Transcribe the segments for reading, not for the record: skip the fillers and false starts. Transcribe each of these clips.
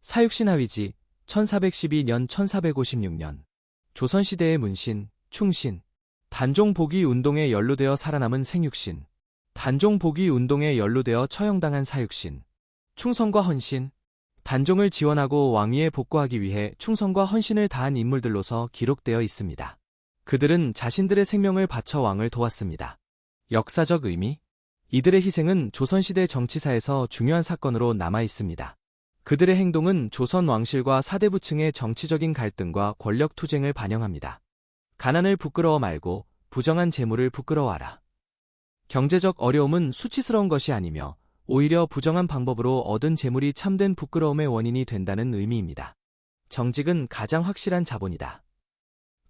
사육신 하위지 1412년 1456년 조선시대의 문신, 충신, 단종복위 운동에 연루되어 살아남은 생육신, 단종복위 운동에 연루되어 처형당한 사육신, 충성과 헌신, 단종을 지원하고 왕위에 복구하기 위해 충성과 헌신을 다한 인물들로서 기록되어 있습니다. 그들은 자신들의 생명을 바쳐 왕을 도왔습니다. 역사적 의미? 이들의 희생은 조선시대 정치사에서 중요한 사건으로 남아 있습니다. 그들의 행동은 조선 왕실과 사대부층의 정치적인 갈등과 권력 투쟁을 반영합니다. 가난을 부끄러워 말고 부정한 재물을 부끄러워하라. 경제적 어려움은 수치스러운 것이 아니며 오히려 부정한 방법으로 얻은 재물이 참된 부끄러움의 원인이 된다는 의미입니다. 정직은 가장 확실한 자본이다.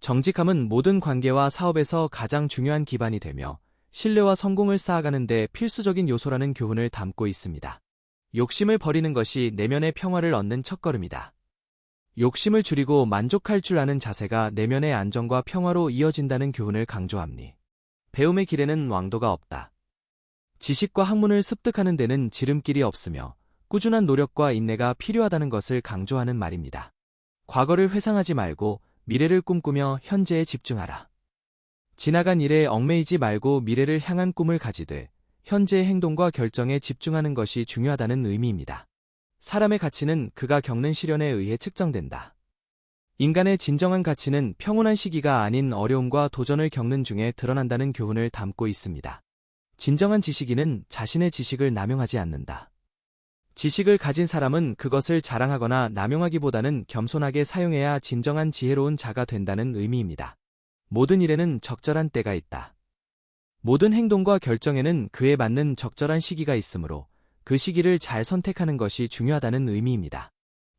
정직함은 모든 관계와 사업에서 가장 중요한 기반이 되며 신뢰와 성공을 쌓아가는 데 필수적인 요소라는 교훈을 담고 있습니다. 욕심을 버리는 것이 내면의 평화를 얻는 첫걸음이다. 욕심을 줄이고 만족할 줄 아는 자세가 내면의 안정과 평화로 이어진다는 교훈을 강조합니. 배움의 길에는 왕도가 없다. 지식과 학문을 습득하는 데는 지름길이 없으며 꾸준한 노력과 인내가 필요하다는 것을 강조하는 말입니다. 과거를 회상하지 말고 미래를 꿈꾸며 현재에 집중하라. 지나간 일에 얽매이지 말고 미래를 향한 꿈을 가지되 현재의 행동과 결정에 집중하는 것이 중요하다는 의미입니다. 사람의 가치는 그가 겪는 시련에 의해 측정된다. 인간의 진정한 가치는 평온한 시기가 아닌 어려움과 도전을 겪는 중에 드러난다는 교훈을 담고 있습니다. 진정한 지식인은 자신의 지식을 남용하지 않는다. 지식을 가진 사람은 그것을 자랑하거나 남용하기보다는 겸손하게 사용해야 진정한 지혜로운 자가 된다는 의미입니다. 모든 일에는 적절한 때가 있다. 모든 행동과 결정에는 그에 맞는 적절한 시기가 있으므로 그 시기를 잘 선택하는 것이 중요하다는 의미입니다.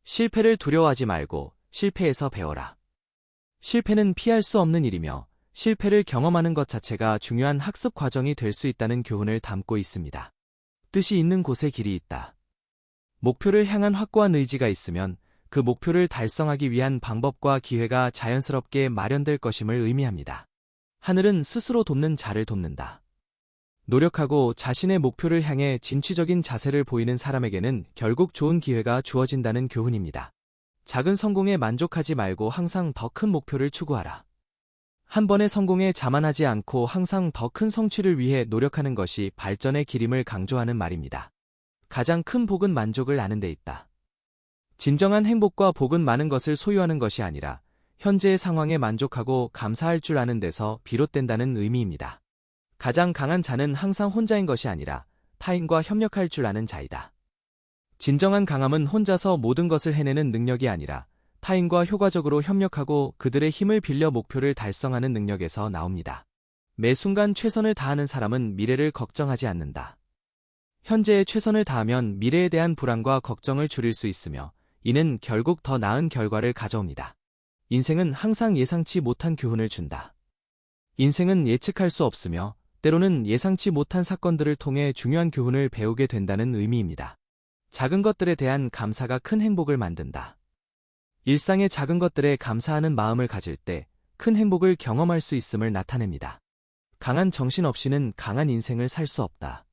실패를 두려워하지 말고 실패에서 배워라. 실패는 피할 수 없는 일이며 실패를 경험하는 것 자체가 중요한 학습 과정이 될 수 있다는 교훈을 담고 있습니다. 뜻이 있는 곳에 길이 있다. 목표를 향한 확고한 의지가 있으면 그 목표를 달성하기 위한 방법과 기회가 자연스럽게 마련될 것임을 의미합니다. 하늘은 스스로 돕는 자를 돕는다. 노력하고 자신의 목표를 향해 진취적인 자세를 보이는 사람에게는 결국 좋은 기회가 주어진다는 교훈입니다. 작은 성공에 만족하지 말고 항상 더 큰 목표를 추구하라. 한 번의 성공에 자만하지 않고 항상 더 큰 성취를 위해 노력하는 것이 발전의 길임을 강조하는 말입니다. 가장 큰 복은 만족을 아는 데 있다. 진정한 행복과 복은 많은 것을 소유하는 것이 아니라 현재의 상황에 만족하고 감사할 줄 아는 데서 비롯된다는 의미입니다. 가장 강한 자는 항상 혼자인 것이 아니라 타인과 협력할 줄 아는 자이다. 진정한 강함은 혼자서 모든 것을 해내는 능력이 아니라 타인과 효과적으로 협력하고 그들의 힘을 빌려 목표를 달성하는 능력에서 나옵니다. 매 순간 최선을 다하는 사람은 미래를 걱정하지 않는다. 현재에 최선을 다하면 미래에 대한 불안과 걱정을 줄일 수 있으며 이는 결국 더 나은 결과를 가져옵니다. 인생은 항상 예상치 못한 교훈을 준다. 인생은 예측할 수 없으며 때로는 예상치 못한 사건들을 통해 중요한 교훈을 배우게 된다는 의미입니다. 작은 것들에 대한 감사가 큰 행복을 만든다. 일상의 작은 것들에 감사하는 마음을 가질 때 큰 행복을 경험할 수 있음을 나타냅니다. 강한 정신 없이는 강한 인생을 살 수 없다.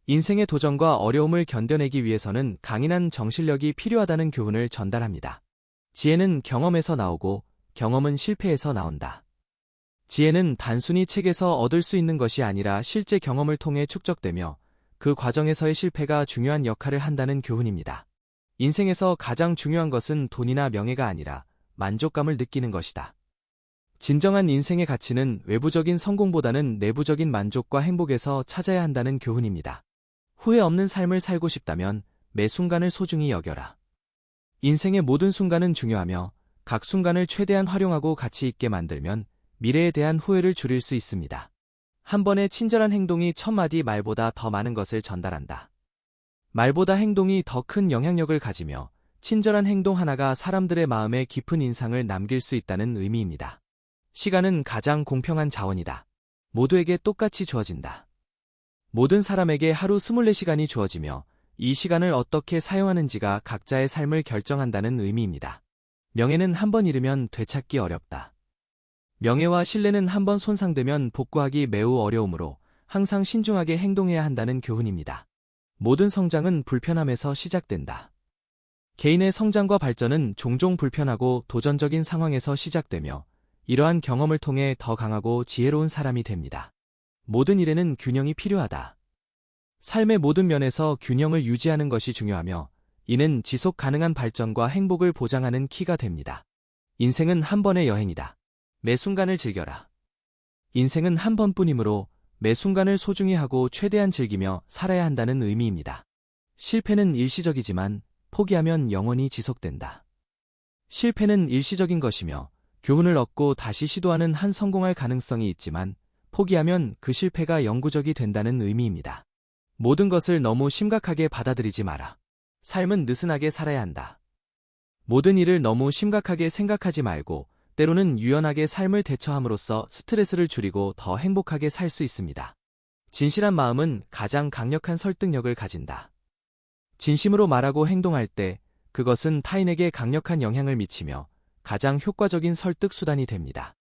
인생의 도전과 어려움을 견뎌내기 위해서는 강인한 정신력이 필요하다는 교훈을 전달합니다. 지혜는 경험에서 나오고 경험은 실패에서 나온다. 지혜는 단순히 책에서 얻을 수 있는 것이 아니라 실제 경험을 통해 축적되며 그 과정에서의 실패가 중요한 역할을 한다는 교훈입니다. 인생에서 가장 중요한 것은 돈이나 명예가 아니라 만족감을 느끼는 것이다. 진정한 인생의 가치는 외부적인 성공보다는 내부적인 만족과 행복에서 찾아야 한다는 교훈입니다. 후회 없는 삶을 살고 싶다면 매 순간을 소중히 여겨라. 인생의 모든 순간은 중요하며 각 순간을 최대한 활용하고 가치 있게 만들면 미래에 대한 후회를 줄일 수 있습니다. 한 번의 친절한 행동이 1000마디 말보다 더 많은 것을 전달한다. 말보다 행동이 더 큰 영향력을 가지며 친절한 행동 하나가 사람들의 마음에 깊은 인상을 남길 수 있다는 의미입니다. 시간은 가장 공평한 자원이다. 모두에게 똑같이 주어진다. 모든 사람에게 하루 24시간이 주어지며 이 시간을 어떻게 사용하는지가 각자의 삶을 결정한다는 의미입니다. 명예는 한 번 잃으면 되찾기 어렵다. 명예와 신뢰는 한 번 손상되면 복구하기 매우 어려우므로 항상 신중하게 행동해야 한다는 교훈입니다. 모든 성장은 불편함에서 시작된다. 개인의 성장과 발전은 종종 불편하고 도전적인 상황에서 시작되며 이러한 경험을 통해 더 강하고 지혜로운 사람이 됩니다. 모든 일에는 균형이 필요하다. 삶의 모든 면에서 균형을 유지하는 것이 중요하며 이는 지속 가능한 발전과 행복을 보장하는 키가 됩니다. 인생은 한 번의 여행이다. 매 순간을 즐겨라. 인생은 한 번뿐이므로 매 순간을 소중히 하고 최대한 즐기며 살아야 한다는 의미입니다. 실패는 일시적이지만 포기하면 영원히 지속된다. 실패는 일시적인 것이며 교훈을 얻고 다시 시도하는 한 성공할 가능성이 있지만 포기하면 그 실패가 영구적이 된다는 의미입니다. 모든 것을 너무 심각하게 받아들이지 마라. 삶은 느슨하게 살아야 한다. 모든 일을 너무 심각하게 생각하지 말고 때로는 유연하게 삶을 대처함으로써 스트레스를 줄이고 더 행복하게 살 수 있습니다. 진실한 마음은 가장 강력한 설득력을 가진다. 진심으로 말하고 행동할 때 그것은 타인에게 강력한 영향을 미치며 가장 효과적인 설득 수단이 됩니다.